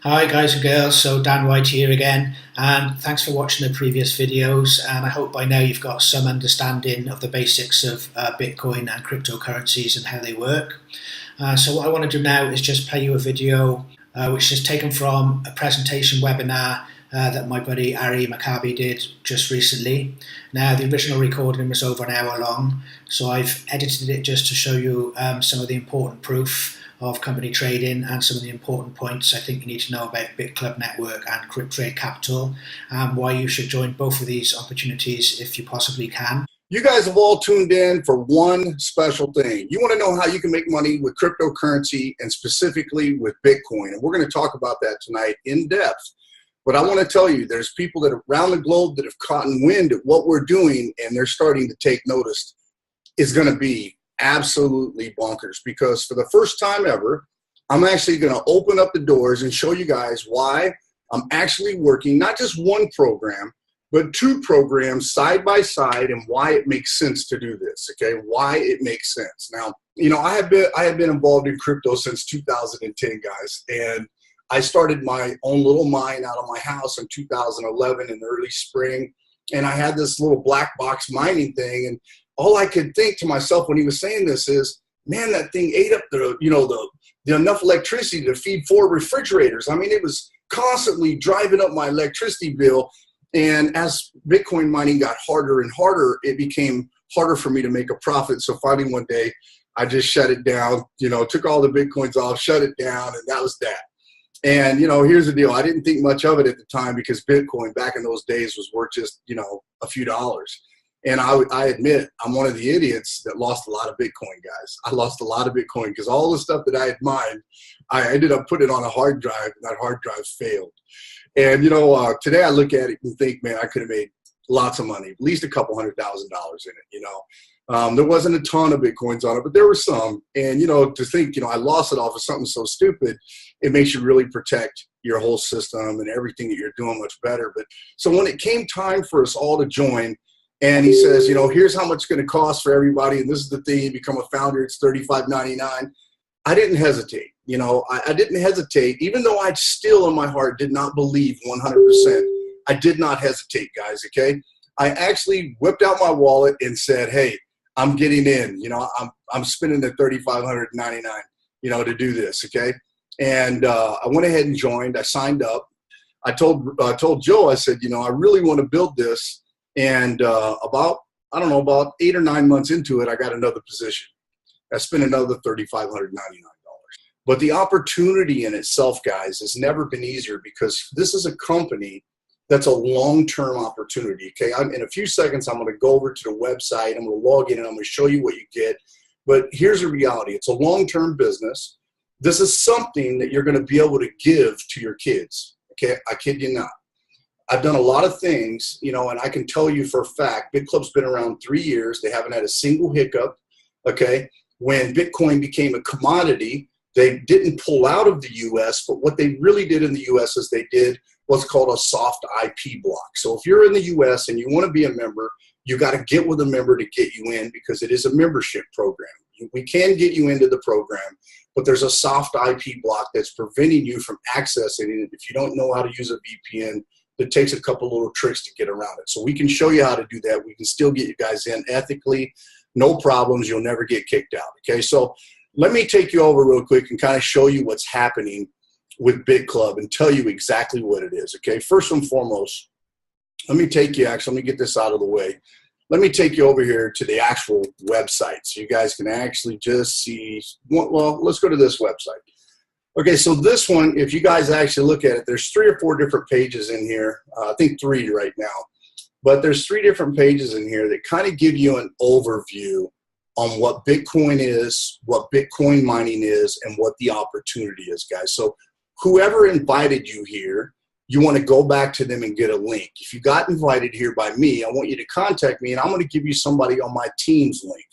Hi guys and girls, so Dan White here again, and thanks for watching the previous videos. And I hope by now you've got some understanding of the basics of Bitcoin and cryptocurrencies and how they work. So what I want to do now is just play you a video which is taken from a presentation webinar that my buddy Ari Maccabi did just recently. Now the original recording was over an hour long, so I've edited it just to show you some of the important proof of company trading and some of the important points I think you need to know about BitClub Network and CryptTrade Capital, and why you should join both of these opportunities if you possibly can. You guys have all tuned in for one special thing. You want to know how you can make money with cryptocurrency and specifically with Bitcoin. And we're going to talk about that tonight in depth. But I want to tell you, there's people that are around the globe that have caught wind at what we're doing, and they're starting to take notice. It's going to be absolutely bonkers, because for the first time ever, I'm actually going to open up the doors and show you guys why I'm actually working not just one program, but two programs side by side, and why it makes sense to do this. Okay, why it makes sense. Now, you know, I have been involved in crypto since 2010, guys, and I started my own little mine out of my house in 2011 in the early spring, and I had this little black box mining thing, and all I could think to myself when he was saying this is, man, that thing ate up the enough electricity to feed 4 refrigerators. I mean, it was constantly driving up my electricity bill. And as Bitcoin mining got harder and harder, it became harder for me to make a profit. So finally one day, I just shut it down, took all the Bitcoins off, shut it down, and that was that. And, here's the deal. I didn't think much of it at the time, because Bitcoin back in those days was worth just, a few dollars. And I admit, I'm one of the idiots that lost a lot of Bitcoin, guys. I lost a lot of Bitcoin because all the stuff that I had mined, I ended up putting it on a hard drive, and that hard drive failed. And, today I look at it and think, man, I could have made lots of money, at least a couple $100,000 in it, There wasn't a ton of Bitcoins on it, but there were some. And, to think, I lost it off of something so stupid, it makes you really protect your whole system and everything that you're doing much better. But so when it came time for us all to join, and he says, here's how much it's going to cost for everybody, and this is the thing, you become a founder, it's $35.99. I didn't hesitate. I didn't hesitate, even though I still in my heart did not believe 100%. I did not hesitate, guys, okay? I actually whipped out my wallet and said, hey, I'm getting in. I'm spending the $3,599, to do this, okay? And I went ahead and joined. I signed up. I told Joe, I said, I really want to build this. And about 8 or 9 months into it, I got another position. I spent another $3,599. But the opportunity in itself, guys, has never been easier, because this is a company that's a long-term opportunity. Okay, in a few seconds, I'm going to go over to the website. I'm going to log in, and I'm going to show you what you get. But here's the reality. It's a long-term business. This is something that you're going to be able to give to your kids. Okay, I kid you not. I've done a lot of things, and I can tell you for a fact, BitClub's been around 3 years. They haven't had a single hiccup, okay? When Bitcoin became a commodity, they didn't pull out of the U.S., but what they really did in the U.S. is they did what's called a soft IP block. So if you're in the U.S. and you want to be a member, you got to get with a member to get you in, because it is a membership program. We can get you into the program, but there's a soft IP block that's preventing you from accessing it. If you don't know how to use a VPN, it takes a couple little tricks to get around it. So we can show you how to do that. We can still get you guys in ethically, no problems. You'll never get kicked out. Okay, so let me take you over real quick and kind of show you what's happening with BitClub and tell you exactly what it is. Okay, first and foremost, let me get this out of the way. Let me take you over here to the actual website so you guys can actually just see. Well, let's go to this website. Okay, so this one, if you guys actually look at it, there's 3 or 4 different pages in here. I think 3 right now. But there's 3 different pages in here that kind of give you an overview on what Bitcoin is, what Bitcoin mining is, and what the opportunity is, guys. So whoever invited you here, you want to go back to them and get a link. If you got invited here by me, I want you to contact me, and I'm going to give you somebody on my team's link.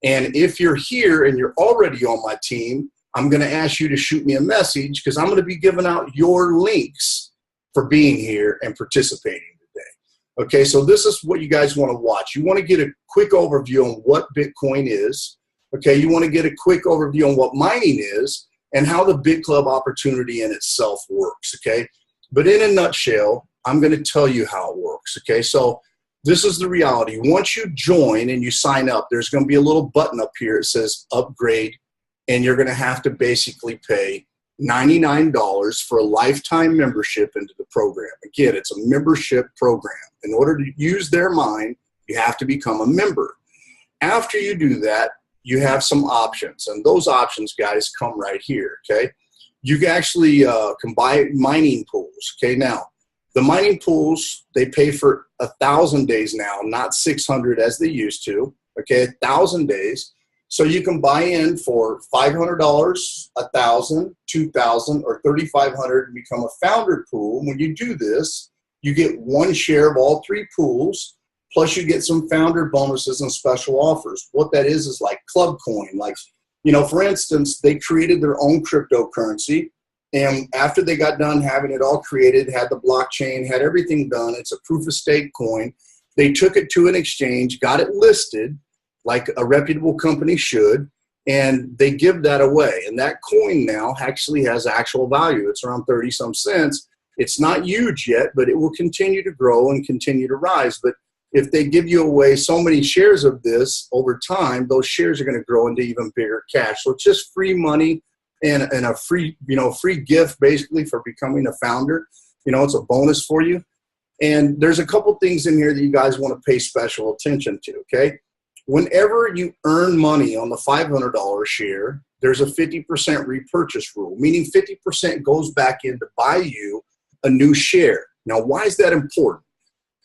And if you're here and you're already on my team, I'm going to ask you to shoot me a message, because I'm going to be giving out your links for being here and participating today. Okay, so this is what you guys want to watch. You want to get a quick overview on what Bitcoin is. Okay, you want to get a quick overview on what mining is. and how the Big Club opportunity in itself works, okay? But in a nutshell, I'm going to tell you how it works, okay? So this is the reality. Once you join and you sign up, there's going to be a little button up here. It says upgrade, and you're going to have to basically pay $99 for a lifetime membership into the program. Again, it's a membership program. In order to use their mind, you have to become a member. After you do that, you have some options, and those options, guys, come right here, okay? You can actually can buy mining pools, okay? Now, the mining pools, they pay for 1,000 days now, not 600 as they used to, okay? 1,000 days. So you can buy in for $500, 1,000, 2,000, or 3,500 and become a founder pool. When you do this, you get 1 share of all 3 pools, plus you get some founder bonuses and special offers. What that is like Club Coin. Like, you know, for instance, they created their own cryptocurrency, and after they got done having it all created, had the blockchain, had everything done, it's a proof of stake coin, they took it to an exchange, got it listed like a reputable company should, and they give that away. And that coin now actually has actual value. It's around 30 some cents. It's not huge yet, but it will continue to grow and continue to rise. But if they give you away so many shares of this over time, those shares are going to grow into even bigger cash. So it's just free money and a free, free gift basically for becoming a founder. You know, it's a bonus for you. And there's a couple things in here that you guys want to pay special attention to, okay? Whenever you earn money on the $500 share, there's a 50% repurchase rule, meaning 50% goes back in to buy you a new share. Now, why is that important?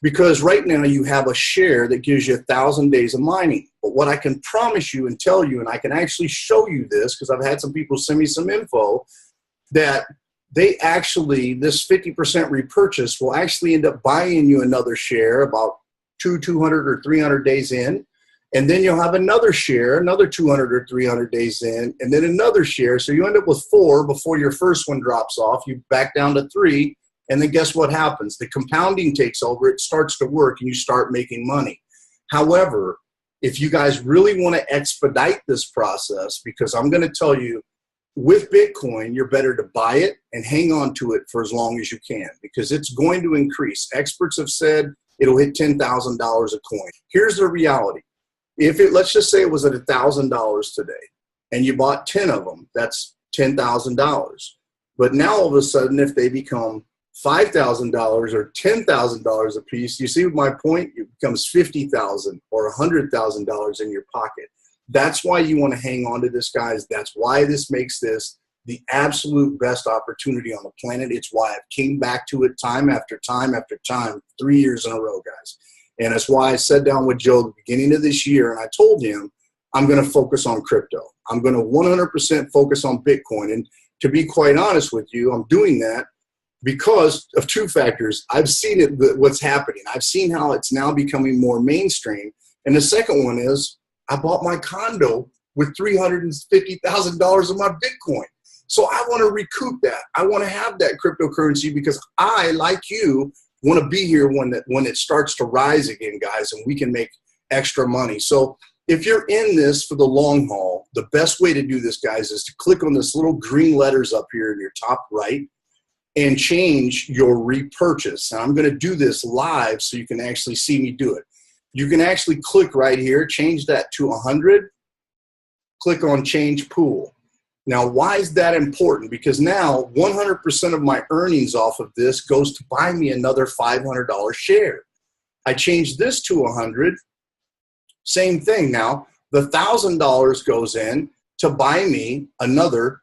Because right now you have a share that gives you 1,000 days of mining. But what I can promise you and tell you, and I can actually show you this because I've had some people send me some info, that they actually, this 50% repurchase will actually end up buying you another share about 200 or 300 days in. And then you'll have another share, another 200 or 300 days in, and then another share. So you end up with 4 before your first one drops off. You back down to 3. And then guess what happens? The compounding takes over. It starts to work, and you start making money. However, if you guys really want to expedite this process, because I'm going to tell you, with Bitcoin, you're better to buy it and hang on to it for as long as you can, because it's going to increase. Experts have said it'll hit $10,000 a coin. Here's the reality. If it, let's just say it was at $1,000 today, and you bought 10 of them, that's $10,000. But now all of a sudden, if they become $5,000 or $10,000 a piece, you see my point? It becomes $50,000 or $100,000 in your pocket. That's why you want to hang on to this, guys. That's why this makes this the absolute best opportunity on the planet. It's why I've came back to it time after time after time, 3 years in a row, guys. And that's why I sat down with Joe at the beginning of this year, and I told him I'm going to focus on crypto. I'm going to 100% focus on Bitcoin. And to be quite honest with you, I'm doing that because of 2 factors. I've seen it, what's happening. I've seen how it's now becoming more mainstream. And the second one is I bought my condo with $350,000 of my Bitcoin. So I want to recoup that. I want to have that cryptocurrency because I, like you, want to be here when it starts to rise again, guys, and we can make extra money. So if you're in this for the long haul, the best way to do this, guys, is to click on this little green letters up here in your top right and change your repurchase. And I'm going to do this live so you can actually see me do it. You can actually click right here, change that to 100, click on change pool. Now, why is that important? Because now 100% of my earnings off of this goes to buy me another $500 share. I changed this to 100, same thing. Now, the $1,000 goes in to buy me another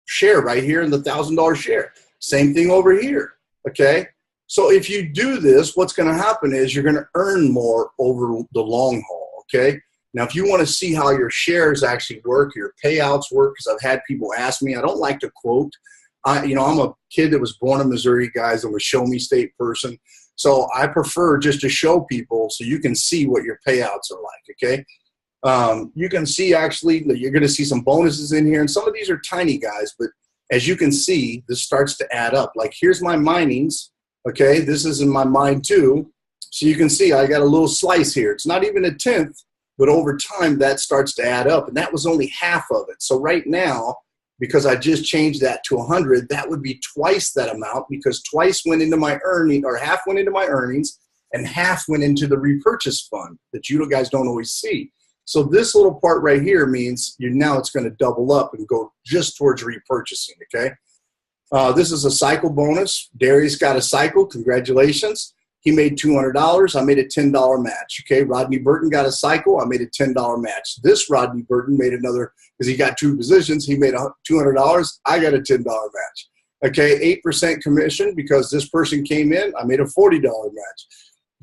share right here in the $1,000 share. Same thing over here, okay? So if you do this, what's going to happen is you're going to earn more over the long haul, okay? Now, if you want to see how your shares actually work, your payouts work, because I've had people ask me, I don't like to quote. I'm a kid that was born in Missouri, guys. I'm a show me state person. So I prefer just to show people so you can see what your payouts are like, okay? You can see actually that you're going to see some bonuses in here. And some of these are tiny, guys. But as you can see, this starts to add up. Like here's my minings, okay? This is in my mine too. So you can see I got a little slice here. It's not even a tenth. But over time, that starts to add up. And that was only half of it. So right now, because I just changed that to 100, that would be twice that amount, because twice went into my earning, or half went into my earnings and half went into the repurchase fund that you guys don't always see. So this little part right here means now it's going to double up and go just towards repurchasing, okay? This is a cycle bonus. Darius got a cycle. Congratulations. He made $200. I made a $10 match, okay? Rodney Burton got a cycle. I made a $10 match. This Rodney Burton made another, because he got 2 positions. He made $200. I got a $10 match, okay? 8% commission because this person came in. I made a $40 match.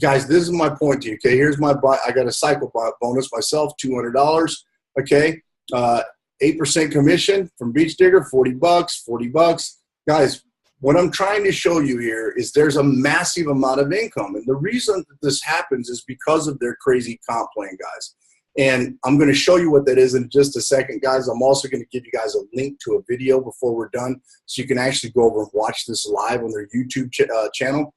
Guys, this is my point to you, okay? Here's my I got a cycle bonus myself, $200, okay? 8% commission from Beach Digger, $40, $40. Guys, what I'm trying to show you here is there's a massive amount of income. And the reason that this happens is because of their crazy comp plan, guys. And I'm going to show you what that is in just a second, guys. I'm also going to give you guys a link to a video before we're done, so you can actually go over and watch this live on their YouTube channel.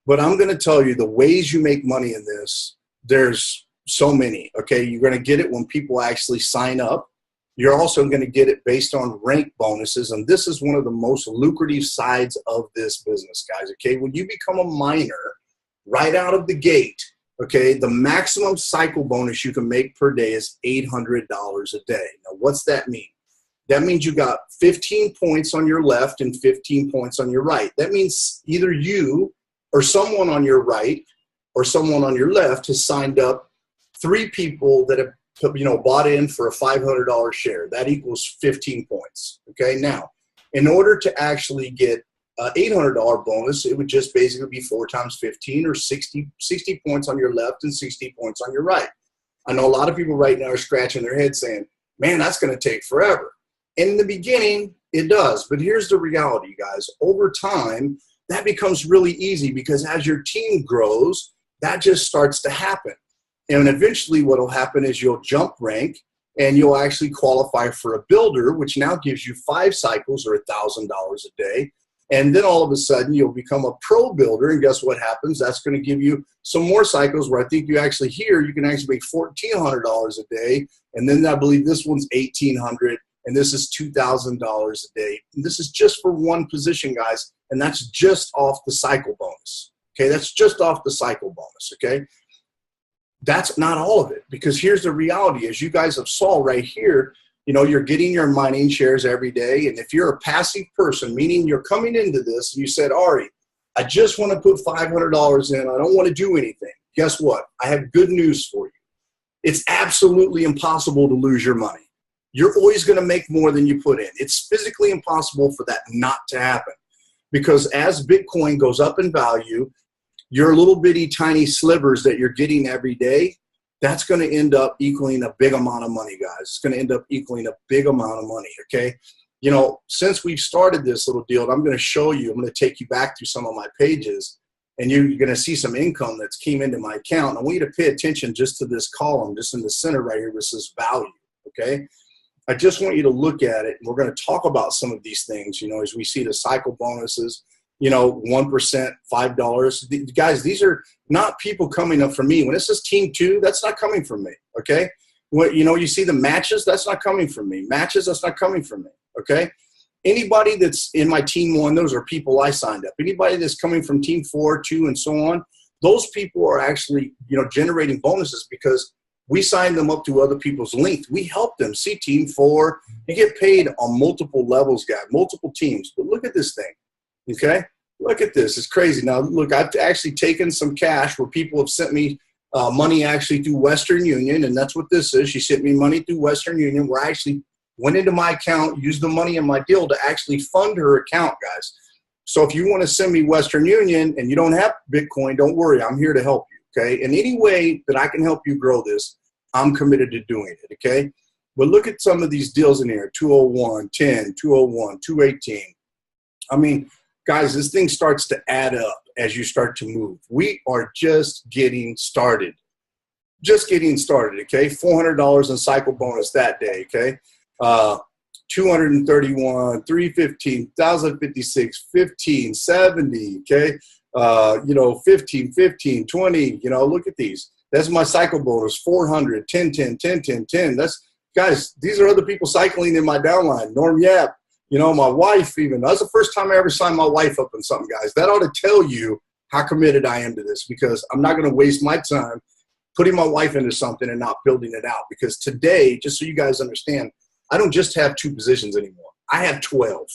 But I'm going to tell you the ways you make money in this, there's so many, okay? You're going to get it when people actually sign up. You're also going to get it based on rank bonuses, and this is one of the most lucrative sides of this business, guys, okay? When you become a miner right out of the gate, okay, the maximum cycle bonus you can make per day is $800 a day. Now, what's that mean? That means you got 15 points on your left and 15 points on your right. That means either you or someone on your right or someone on your left has signed up 3 people that have, bought in for a $500 share. That equals 15 points. Okay. Now, in order to actually get an $800 bonus, it would just basically be 4 times 15, or 60 points on your left and 60 points on your right. I know a lot of people right now are scratching their head saying, man, that's going to take forever. In the beginning, it does. But here's the reality, guys. Over time, that becomes really easy, because as your team grows, that just starts to happen. And eventually what will happen is you'll jump rank and you'll actually qualify for a builder, which now gives you 5 cycles or $1,000 a day. And then all of a sudden you'll become a pro builder. And guess what happens? That's going to give you some more cycles, where I think you actually can actually make $1,400 a day. And then I believe this one's $1,800, and this is $2,000 a day. And this is just for one position, guys. And that's just off the cycle bonus. Okay, that's just off the cycle bonus, okay? That's not all of it, because here's the reality. As you guys have saw right here, you're getting your mining shares every day. And if you're a passive person, meaning you're coming into this and you said, Ari, I just want to put $500 in. I don't want to do anything. Guess what? I have good news for you. It's absolutely impossible to lose your money. You're always going to make more than you put in. It's physically impossible for that not to happen. Because as Bitcoin goes up in value, your little bitty tiny slivers that you're getting every day, that's going to end up equaling a big amount of money, guys. It's going to end up equaling a big amount of money, okay? Since we've started this little deal, I'm going to show you, I'm going to take you back through some of my pages, and you're going to see some income that's came into my account. I want you to pay attention just to this column, just in the center right here, which says value, okay? I just want you to look at it, and we're going to talk about some of these things, as we see the cycle bonuses, 1%, $5. Guys, these are not people coming up from me. When it says team 2, that's not coming from me, okay? You see the matches, that's not coming from me. Matches, that's not coming from me, okay? Anybody that's in my team 1, those are people I signed up. Anybody that's coming from team 4, 2, and so on, those people are actually, generating bonuses because we sign them up to other people's links. We help them. See team 4, you get paid on multiple levels, guys, multiple teams. But look at this thing, okay? Look at this. It's crazy. Now, look, I've actually taken some cash where people have sent me money actually through Western Union, and that's what this is. She sent me money through Western Union, where I actually went into my account, used the money in my deal to actually fund her account, guys. So if you want to send me Western Union and you don't have Bitcoin, don't worry. I'm here to help you, okay? In any way that I can help you grow this, I'm committed to doing it, okay? But look at some of these deals in here, 201, 10, 201, 218. I mean, guys, this thing starts to add up as you start to move. We are just getting started. Just getting started, okay? $400 in cycle bonus that day, okay? 231, 315, 1,056, 15, 70, okay? 15, 15, 20, look at these. That's my cycle bonus, 400, 10, 10, 10, 10, 10. That's Guys, these are other people cycling in my downline. Norm Yap, you know, my wife even. That was the first time I ever signed my wife up in something, guys. That ought to tell you how committed I am to this, because I'm not going to waste my time putting my wife into something and not building it out. Because today, just so you guys understand, I don't just have 2 positions anymore. I have 12.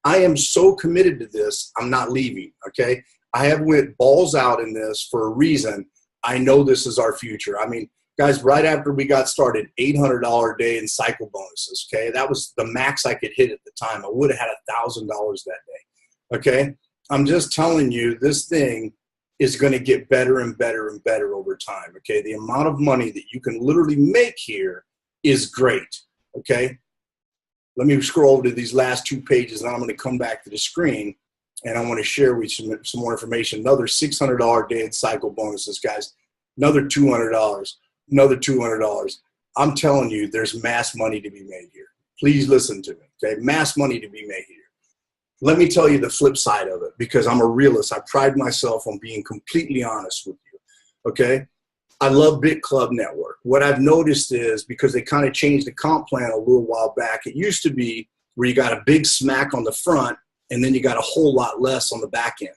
I am so committed to this, I'm not leaving, okay? I have went balls out in this for a reason. I know this is our future. I mean, guys, right after we got started, $800 a day in cycle bonuses, okay? That was the max I could hit at the time. I would have had $1,000 that day, okay? I'm just telling you, this thing is going to get better and better and better over time, okay? The amount of money that you can literally make here is great, okay? Let me scroll over to these last 2 pages, and I'm going to come back to the screen, and I want to share with you some more information. Another $600 a day in cycle bonuses, guys. Another $200, another $200. I'm telling you, there's mass money to be made here. Please listen to me, okay? Mass money to be made here. Let me tell you the flip side of it, because I'm a realist. I pride myself on being completely honest with you, okay? I love Bit Club Network. What I've noticed is, because they kind of changed the comp plan a little while back, it used to be where you got a big smack on the front and then you got a whole lot less on the back end.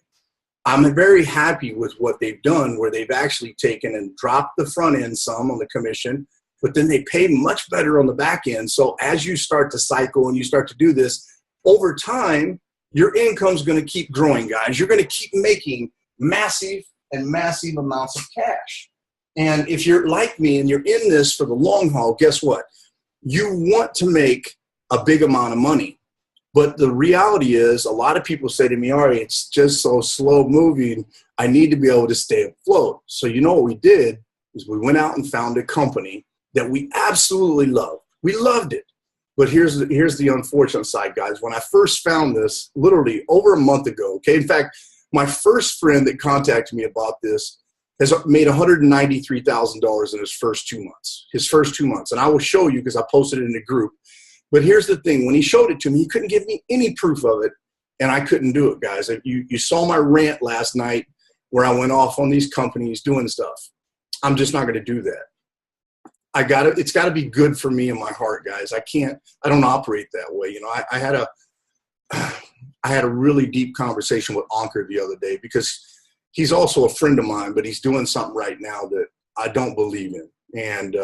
I'm very happy with what they've done, where they've actually taken and dropped the front end some on the commission, but then they pay much better on the back end. So as you start to cycle and you start to do this, over time, your income's going to keep growing, guys. You're going to keep making massive and massive amounts of cash. And if you're like me and you're in this for the long haul, guess what? You want to make a big amount of money. But the reality is, a lot of people say to me, Ari, it's just so slow moving. I need to be able to stay afloat. So you know what we did is we went out and found a company that we absolutely loved. We loved it. But here's the unfortunate side, guys. When I first found this, literally over a month ago, okay? In fact, my first friend that contacted me about this has made $193,000 in his first 2 months. And I will show you, because I posted it in the group. But here's the thing. When he showed it to me, he couldn't give me any proof of it, and I couldn't do it, guys. You saw my rant last night where I went off on these companies doing stuff. I'm just not going to do that. It's got to be good for me in my heart, guys. I don't operate that way. You know, I had a really deep conversation with Ankur the other day, because he's also a friend of mine, but he's doing something right now that I don't believe in. And,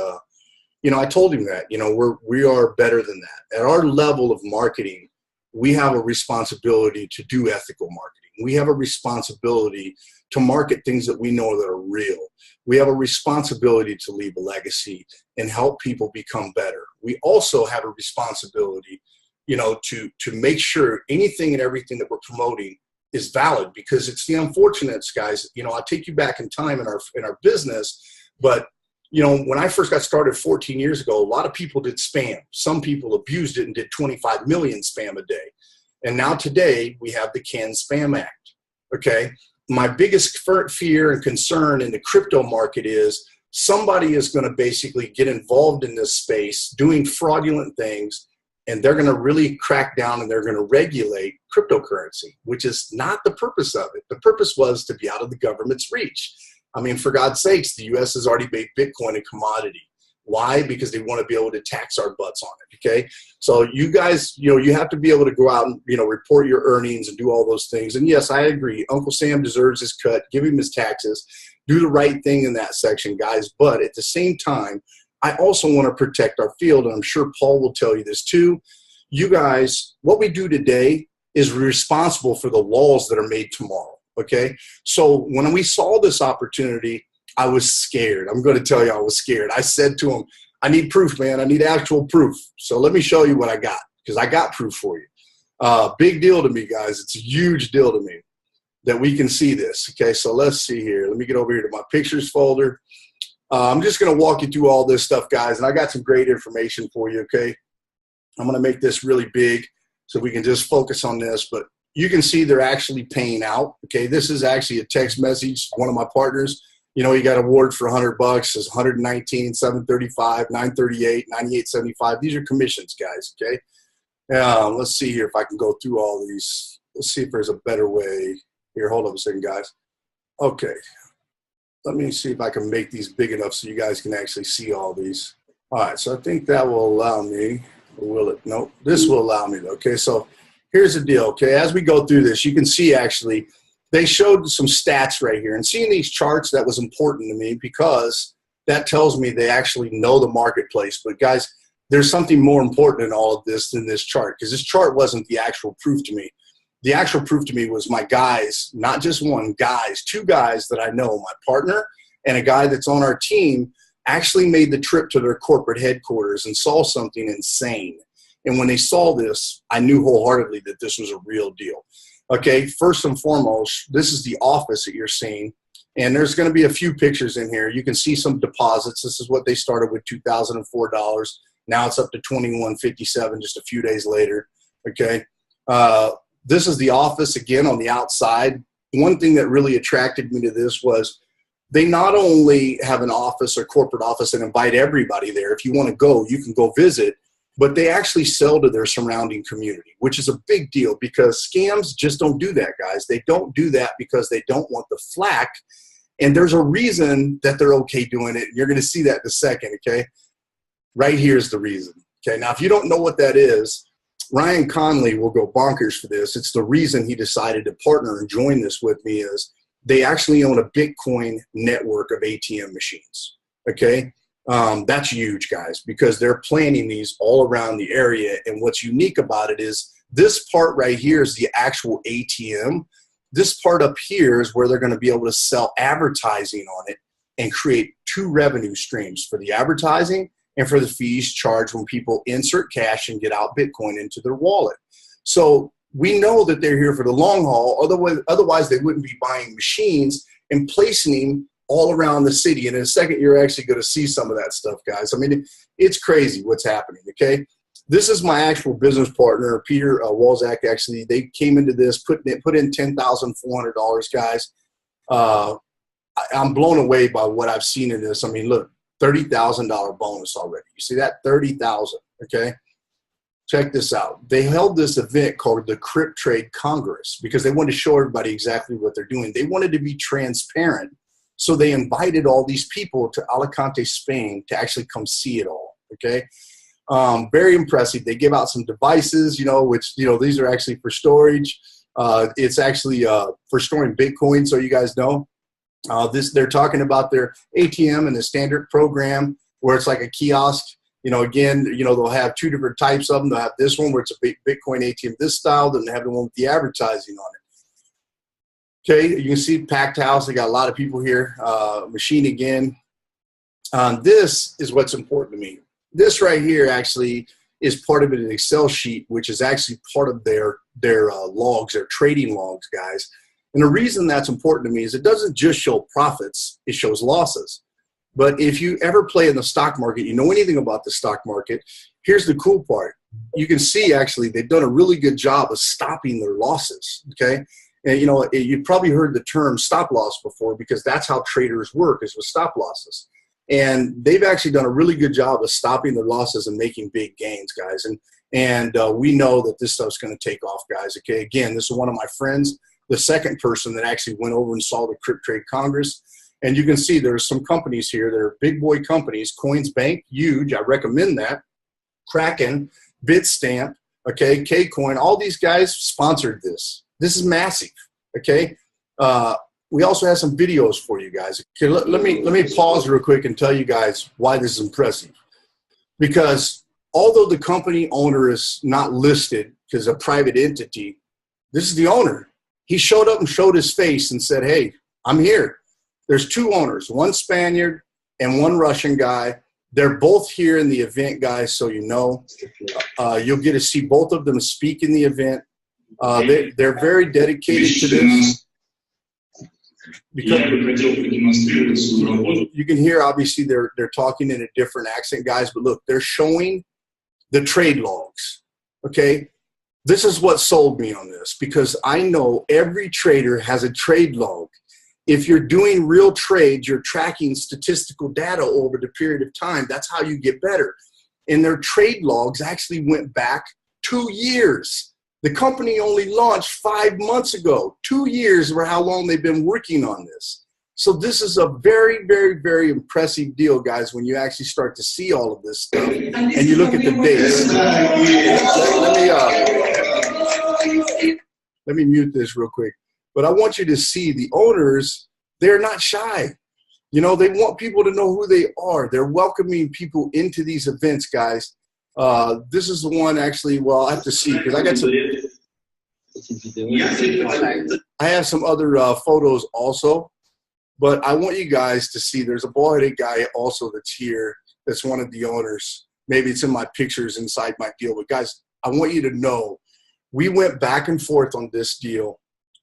you know, I told him that, you know, we are better than that. At our level of marketing, we have a responsibility to do ethical marketing. We have a responsibility to market things that we know that are real. We have a responsibility to leave a legacy and help people become better. We also have a responsibility, you know, to make sure anything and everything that we're promoting is valid, because it's the unfortunates, guys. You know, I'll take you back in time in our business, but you know, when I first got started 14 years ago, a lot of people did spam. Some people abused it and did 25 million spam a day. And now today we have the Can Spam Act, okay? My biggest fear and concern in the crypto market is somebody is going to basically get involved in this space doing fraudulent things, and they're going to really crack down and they're going to regulate cryptocurrency, which is not the purpose of it. The purpose was to be out of the government's reach. I mean, for God's sakes, the U.S. has already made Bitcoin a commodity. Why? Because they want to be able to tax our butts on it, okay? So you guys, you know, you have to be able to go out and, you know, report your earnings and do all those things. And yes, I agree. Uncle Sam deserves his cut. Give him his taxes. Do the right thing in that section, guys. But at the same time, I also want to protect our field, and I'm sure Paul will tell you this too. You guys, what we do today is responsible for the laws that are made tomorrow. Okay, so when we saw this opportunity, I was scared. I'm going to tell you, I was scared. I said to him, I need proof, man. I need actual proof. So let me show you what I got, because I got proof for you. Big deal to me, guys. It's a huge deal to me that we can see this. Okay, so let's see here. Let me get over here to my pictures folder. I'm just going to walk you through all this stuff, guys, and I got some great information for you, okay? I'm going to make this really big so we can just focus on this, but you can see they're actually paying out. Okay, this is actually a text message. One of my partners, you know, he got awarded for $100. It's 119, 735, 938, 98.75. These are commissions, guys. Okay, let's see here if I can go through all these. Let's see if there's a better way. Here, hold on a second, guys. Okay, let me see if I can make these big enough so you guys can actually see all these. All right, so I think that will allow me, or will it? Nope, this will allow me. Okay, so here's the deal. Okay, as we go through this, you can see actually they showed some stats right here. And seeing these charts, that was important to me because that tells me they actually know the marketplace. But guys, there's something more important in all of this than this chart, because this chart wasn't the actual proof to me. The actual proof to me was my guys, not just one, guys, two guys that I know, my partner and a guy that's on our team, actually made the trip to their corporate headquarters and saw something insane. And when they saw this, I knew wholeheartedly that this was a real deal. Okay, first and foremost, this is the office that you're seeing. And there's going to be a few pictures in here. You can see some deposits. This is what they started with, $2,004. Now it's up to $2,157 just a few days later. Okay, this is the office again on the outside. One thing that really attracted me to this was they not only have an office or corporate office and invite everybody there. If you want to go, you can go visit. But they actually sell to their surrounding community, which is a big deal because scams just don't do that, guys. They don't do that because they don't want the flack. And there's a reason that they're okay doing it. You're going to see that in a second, okay? Right here's the reason. Okay, now if you don't know what that is, Ryan Conley will go bonkers for this. It's the reason he decided to partner and join this with me is they actually own a Bitcoin network of ATM machines, okay? That's huge, guys, because they're planning these all around the area. And what's unique about it is this part right here is the actual ATM. This part up here is where they're going to be able to sell advertising on it and create two revenue streams for the advertising and for the fees charged when people insert cash and get out Bitcoin into their wallet. So we know that they're here for the long haul. Otherwise they wouldn't be buying machines and placing them all around the city. And in a second, you're actually going to see some of that stuff, guys. I mean, it's crazy what's happening, okay? This is my actual business partner, Peter Walzak. Actually, they came into this, put in $10,400, guys. I'm blown away by what I've seen in this. I mean, look, $30,000 bonus already. You see that? $30,000, okay? Check this out. They held this event called the Crypt Trade Congress because they wanted to show everybody exactly what they're doing. They wanted to be transparent. So they invited all these people to Alicante, Spain to actually come see it all, okay? Very impressive. They give out some devices, which, these are actually for storage. It's actually for storing Bitcoin, so you guys know. They're talking about their ATM and the standard program where it's like a kiosk. Again, they'll have two different types of them. They'll have this one where it's a Bitcoin ATM this style, then they have the one with the advertising on it. Okay, you can see packed house. They got a lot of people here. Machine again. This is what's important to me. This right here actually is part of an Excel sheet, which is actually part of their logs, their trading logs, guys. And the reason that's important to me is it doesn't just show profits, it shows losses. But if you ever play in the stock market, you know anything about the stock market, here's the cool part. You can see actually they've done a really good job of stopping their losses, okay? And you've probably heard the term stop loss before because that's how traders work, is with stop losses. And they've actually done a really good job of stopping their losses and making big gains, guys. And we know that this stuff's going to take off, guys. Okay, again, this is one of my friends, the second person that actually went over and saw the Crypt Trade Congress. And you can see there's some companies here that are big boy companies. Coins Bank, huge. I recommend that. Kraken, Bitstamp, okay, Kcoin. All these guys sponsored this. This is massive, okay? We also have some videos for you guys. Okay, let me pause real quick and tell you guys why this is impressive. Because although the company owner is not listed because a private entity, this is the owner. He showed up and showed his face and said, hey, I'm here. There's two owners, one Spaniard and one Russian guy. They're both here in the event, guys, so you know. You'll get to see both of them speak in the event. They're very dedicated to this. Because you can hear, obviously, they're talking in a different accent, guys, but look, they're showing the trade logs, okay? This is what sold me on this because I know every trader has a trade log. If you're doing real trades, you're tracking statistical data over the period of time. That's how you get better. And their trade logs actually went back 2 years. The company only launched 5 months ago. 2 years for how long they've been working on this. So this is a very, very, very impressive deal, guys, when you actually start to see all of this stuff and you look at the dates. Let me mute this real quick. But I want you to see the owners, they're not shy. You know, they want people to know who they are. They're welcoming people into these events, guys. This is the one actually, well, I have to see because I got some. I have some other photos also. But I want you guys to see there's a bald-headed guy also that's here that's one of the owners. Maybe it's in my pictures inside my deal. But, guys, I want you to know we went back and forth on this deal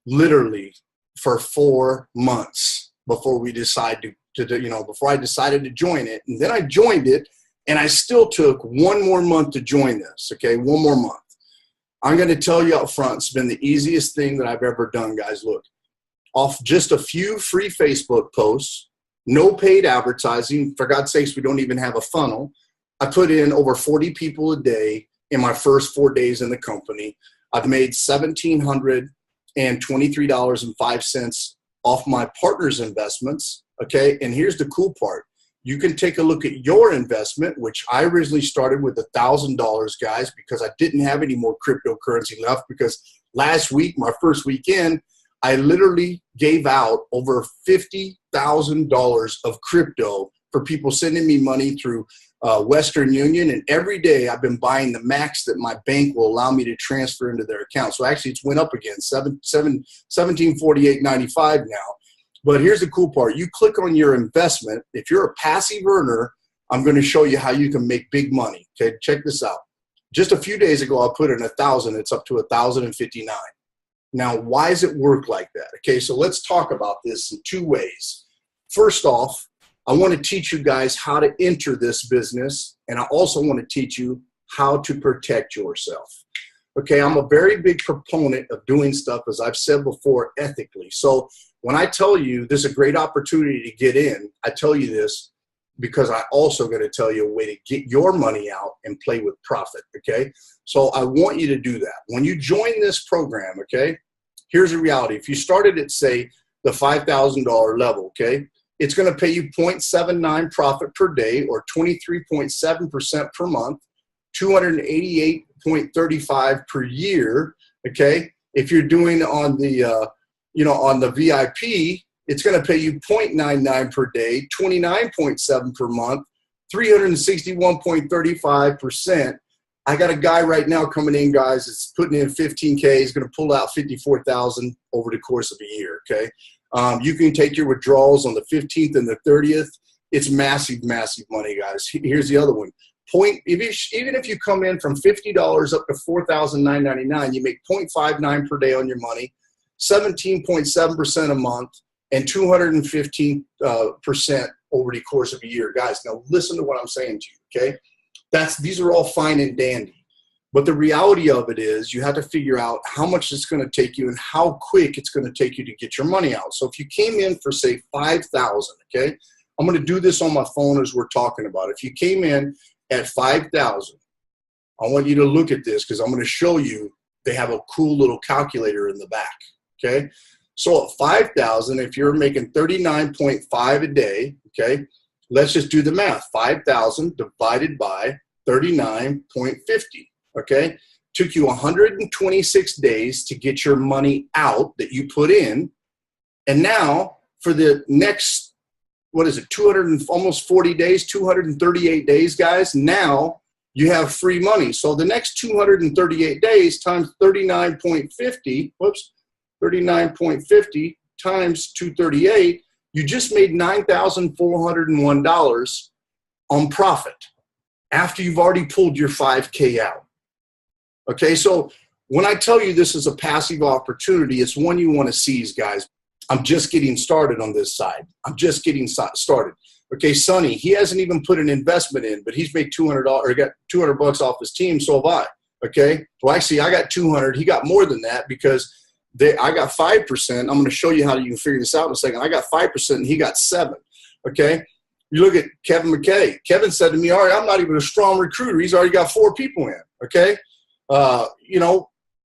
literally for 4 months before we decided before I decided to join it. And then I joined it, and I still took 1 more month to join this, okay, 1 more month. I'm going to tell you up front, it's been the easiest thing that I've ever done, guys. Look. Off just a few free Facebook posts, no paid advertising. For God's sakes, we don't even have a funnel. I put in over 40 people a day in my first 4 days in the company. I've made $1,723.05 off my partner's investments, okay? And here's the cool part. You can take a look at your investment, which I originally started with $1,000, guys, because I didn't have any more cryptocurrency left because last week, my first weekend, I literally gave out over $50,000 of crypto for people sending me money through Western Union. And every day I've been buying the max that my bank will allow me to transfer into their account. So actually it's went up again, 1748.95 now. But here's the cool part. You click on your investment. If you're a passive earner, I'm going to show you how you can make big money. Okay, check this out. Just a few days ago, I put in 1,000. It's up to 1,059. Now, why does it work like that? Okay, so let's talk about this in 2 ways. First off, I want to teach you guys how to enter this business, and I also want to teach you how to protect yourself. Okay, I'm a very big proponent of doing stuff, as I've said before, ethically. So when I tell you this is a great opportunity to get in, I tell you this because I also going to tell you a way to get your money out and play with profit, okay? So I want you to do that. When you join this program, okay, here's the reality. If you started at, say, the $5,000 level, okay, it's going to pay you 0.79 profit per day or 23.7% per month, 288.35 per year, okay? If you're doing on the, on the VIP, it's going to pay you 0.99 per day, 29.7 per month, 361.35%. I got a guy right now coming in, guys. It's putting in 15K. He's going to pull out 54,000 over the course of a year. Okay, you can take your withdrawals on the 15th and the 30th. It's massive, massive money, guys. Here's the other one. Even if you come in from $50 up to $4,999, you make 0.59 per day on your money, 17.7% a month, and 215% over the course of a year, guys. Now listen to what I'm saying to you. Okay. These are all fine and dandy, but the reality of it is you have to figure out how much it's going to take you and how quick it's going to take you to get your money out. So if you came in for, say, 5,000, okay, I'm going to do this on my phone as we're talking about. If you came in at 5,000, I want you to look at this because I'm going to show you they have a cool little calculator in the back, okay? So at 5,000, if you're making 39.5 a day, okay, let's just do the math. 5,000 divided by 39.50, okay? Took you 126 days to get your money out that you put in. And now for the next, almost 40 days, 238 days, guys, now you have free money. So the next 238 days times 39.50 times 238, you just made $9,401 on profit after you've already pulled your 5K out. Okay, so when I tell you this is a passive opportunity, it's one you want to seize, guys. I'm just getting started on this side. I'm just getting started. Okay, Sonny, he hasn't even put an investment in, but he's made $200 or got $200 off his team, so have I. Okay, well, actually, I got 200. He got more than that because I got 5%. I'm going to show you how you can figure this out in a second. I got 5% and he got 7%. Okay. You look at Kevin McKay. Kevin said to me, all right, I'm not even a strong recruiter. He's already got 4 people in. Okay.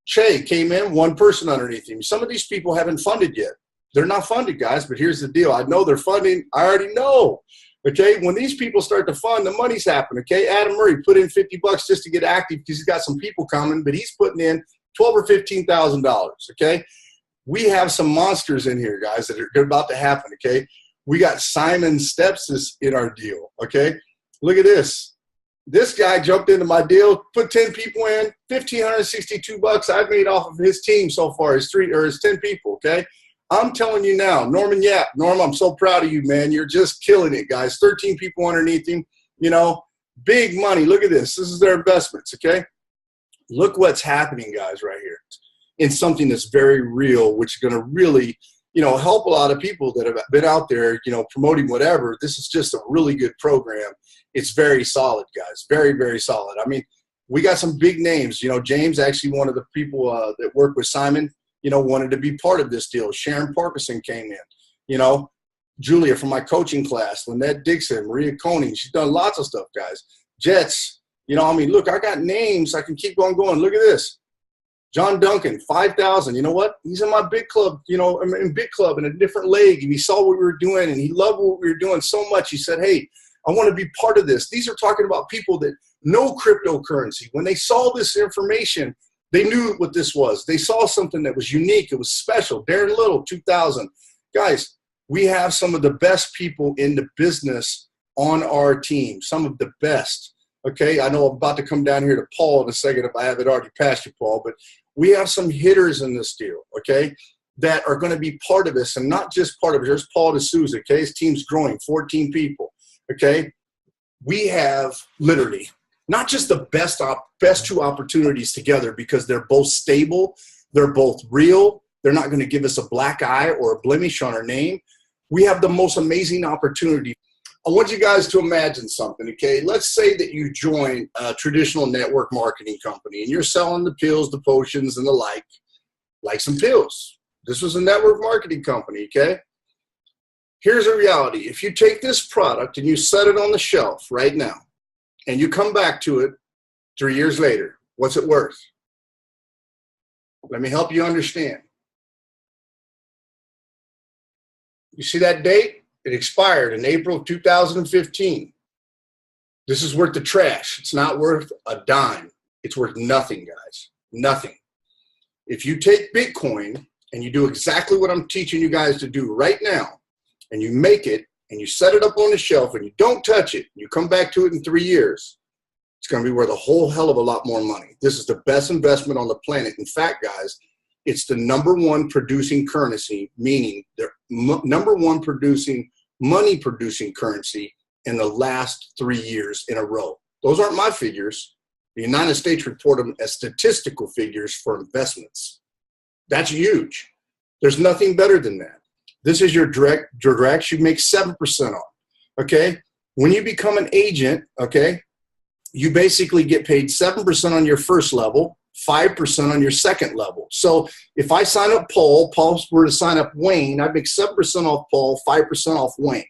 Che came in, 1 person underneath him. Some of these people haven't funded yet. They're not funded, guys, but here's the deal. I know they're funding. I already know. Okay, when these people start to fund, the money's happening. Okay, Adam Murray put in $50 just to get active because he's got some people coming, but he's putting in $12,000 or $15,000. Okay, we have some monsters in here, guys, that are about to happen. Okay, we got Simon Steps in our deal. Okay, look at this. This guy jumped into my deal, put 10 people in, $1,562 I've made off of his team so far, his 10 people. Okay. I'm telling you now, Norman Yap. Norm, I'm so proud of you, man. You're just killing it, guys. 13 people underneath him, you know, big money. Look at this. This is their investments, okay? Look what's happening, guys, right here in something that's very real, which is going to really, you know, help a lot of people that have been out there, you know, promoting whatever. This is just a really good program. It's very solid, guys. Very, very solid. I mean, we got some big names. You know, James, actually one of the people that work with Simon, you know, wanted to be part of this deal. Sharon Parkinson came in, you know, Julia from my coaching class, Lynette Dixon, Maria Coney. She's done lots of stuff, guys. Jets, you know, I mean, look, I got names. I can keep on going. Look at this. John Duncan, 5,000. You know what? He's in my big club, you know, in big club in a different league. And he saw what we were doing and he loved what we were doing so much. He said, hey, I want to be part of this. These are talking about people that know cryptocurrency. When they saw this information, they knew what this was. They saw something that was unique. It was special. Darren Little, 2,000. Guys, we have some of the best people in the business on our team, some of the best. Okay, I know I'm about to come down here to Paul in a second if I haven't already passed you, Paul, but we have some hitters in this deal, okay, that are going to be part of this and not just part of it. There's Paul D'Souza, okay, his team's growing, 14 people, okay. We have literally not just the best two opportunities together because they're both stable, they're both real, they're not going to give us a black eye or a blemish on our name. We have the most amazing opportunity. I want you guys to imagine something, okay? Let's say that you join a traditional network marketing company and you're selling the pills, the potions, and the like some pills. This was a network marketing company, okay? Here's a reality. If you take this product and you set it on the shelf right now and you come back to it 3 years later, what's it worth? Let me help you understand. You see that date? It expired in April of 2015. This is worth the trash. It's not worth a dime. It's worth nothing, guys. Nothing. If you take Bitcoin and you do exactly what I'm teaching you guys to do right now, and you make it, and you set it up on the shelf, and you don't touch it, and you come back to it in 3 years, it's going to be worth a whole hell of a lot more money. This is the best investment on the planet. In fact, guys, it's the #1 producing currency, meaning the #1 producing money-producing currency in the last 3 years in a row. Those aren't my figures. The United States report them as statistical figures for investments. That's huge. There's nothing better than that. This is your direct you make 7% on. Okay? When you become an agent, okay, you basically get paid 7% on your first level, 5% on your second level. So if I sign up Paul were to sign up Wayne, I'd make 7% off Paul, 5% off Wayne.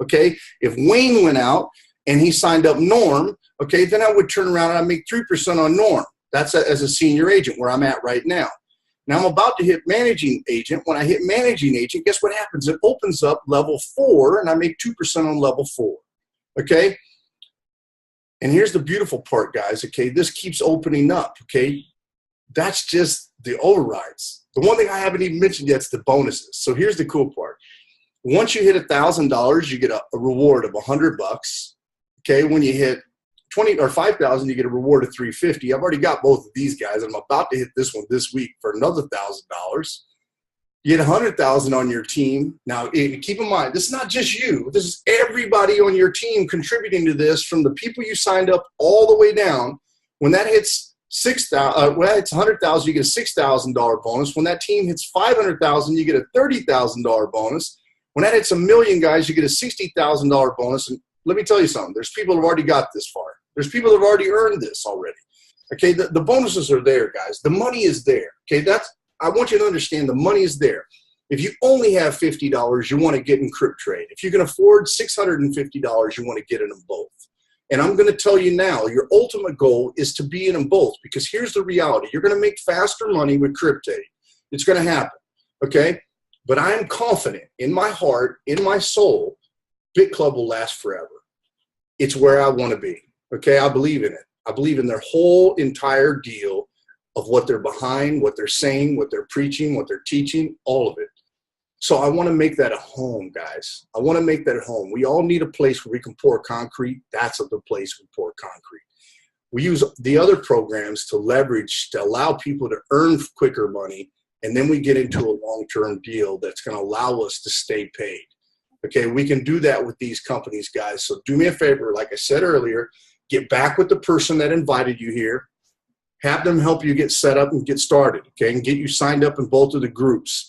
Okay? If Wayne went out and he signed up Norm, okay, then I would turn around and I'd make 3% on Norm. That's as a senior agent where I'm at right now. Now I'm about to hit managing agent. When I hit managing agent, guess what happens? It opens up level 4 and I make 2% on level 4. Okay? And here's the beautiful part, guys. Okay? This keeps opening up. Okay? That's just the overrides. The one thing I haven't even mentioned yet is the bonuses. So here's the cool part. Once you hit $1,000, you get a reward of $100. Okay? When you hit 20 or 5,000, you get a reward of $350. I've already got both of these guys. I'm about to hit this one this week for another $1,000. You get 100,000 on your team. Now, keep in mind, this is not just you. This is everybody on your team contributing to this, from the people you signed up all the way down. When that hits 100,000, you get a $6,000 bonus. When that team hits 500,000, you get a $30,000 bonus. When that hits $1 million, guys, you get a $60,000 bonus. And let me tell you something. There's people who have already got this far. There's people that have already earned this already. Okay, the bonuses are there, guys. The money is there. Okay, I want you to understand the money is there. If you only have $50, you want to get in Crypt Trade. If you can afford $650, you want to get in them both. And I'm going to tell you now, your ultimate goal is to be in them both, because here's the reality. You're going to make faster money with Crypt Trade. It's going to happen. Okay? But I am confident in my heart, in my soul, Bit Club will last forever. It's where I want to be. Okay, I believe in it. I believe in their whole entire deal of what they're behind, what they're saying, what they're preaching, what they're teaching, all of it. So I want to make that a home, guys. I want to make that a home. We all need a place where we can pour concrete. That's the place we pour concrete. We use the other programs to leverage, to allow people to earn quicker money, and then we get into a long-term deal that's going to allow us to stay paid. Okay, we can do that with these companies, guys. So do me a favor, like I said earlier, get back with the person that invited you here. Have them help you get set up and get started, okay, and get you signed up in both of the groups.